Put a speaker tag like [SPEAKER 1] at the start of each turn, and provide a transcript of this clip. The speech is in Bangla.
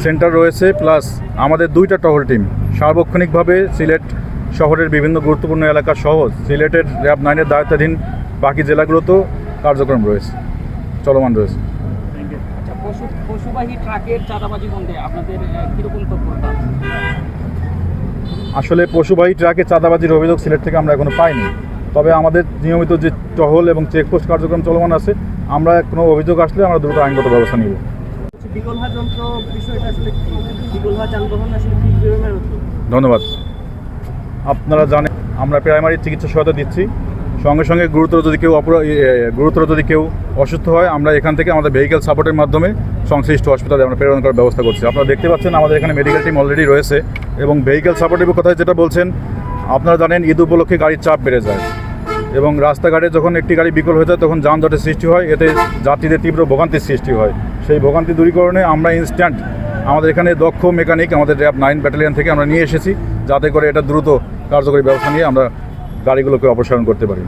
[SPEAKER 1] সেন্টার রয়েছে, প্লাস আমাদের 2টা টহল টিম সার্বক্ষণিকভাবে সিলেট শহরের বিভিন্ন গুরুত্বপূর্ণ এলাকা সহ সিলেটের র্যাব 9-এর দায়িত্বাধীন বাকি জেলাগুলোতেও কার্যক্রম রয়েছে, চলমান রয়েছে।
[SPEAKER 2] আচ্ছা, পশুবাহী ট্রাকের চাঁদাবাজি বন্ধে আপনাদের কীরকম তৎপরতা?
[SPEAKER 1] আসলে পশুবাহী ট্রাকে চাঁদাবাজির অভিযোগ সিলেট থেকে আমরা এখনো পাইনি, তবে আমাদের নিয়মিত যে টহল এবং চেকপোস্ট কার্যক্রম চলমান আছে, আমরা কোনো অভিযোগ আসলে আমরা দ্রুত আইনগত ব্যবস্থা নিব।
[SPEAKER 2] বিকলহা যন্ত্র বিষয়টা আসলে কি? বিকলহা যানবাহন আসলে কি নিয়মের?
[SPEAKER 1] ধন্যবাদ। আপনারা জানেন আমরা প্রাইমারি চিকিৎসা সহায়তা দিচ্ছি, সঙ্গে সঙ্গে গুরুতর যদি কেউ অসুস্থ হয় আমরা এখান থেকে আমাদের ভেহিক্যাল সাপোর্টের মাধ্যমে সংশ্লিষ্ট হসপিটালে আমরা প্রেরণ করার ব্যবস্থা করছি। আপনারা দেখতে পাচ্ছেন আমাদের এখানে মেডিকেল টিম অলরেডি রয়েছে এবং ভেহিক্যাল সাপোর্টের কথায় যেটা বলছেন, আপনারা জানেন ঈদ উপলক্ষে গাড়ির চাপ বেড়ে যায় এবং রাস্তাঘাটে যখন একটি গাড়ি বিকল হয়ে যায় তখন যানজটের সৃষ্টি হয়, এতে যাত্রীদের তীব্র ভোগান্তির সৃষ্টি হয়। সেই ভোগান্তি দূরীকরণে আমরা ইনস্ট্যান্ট আমাদের এখানে দক্ষ মেকানিক আমাদের র্যাব 9 ব্যাটালিয়ন থেকে আমরা নিয়ে এসেছি, যাতে করে এটা দ্রুত কার্যকরী ব্যবস্থা নিয়ে আমরা গাড়িগুলোকে অপসারণ করতে পারি।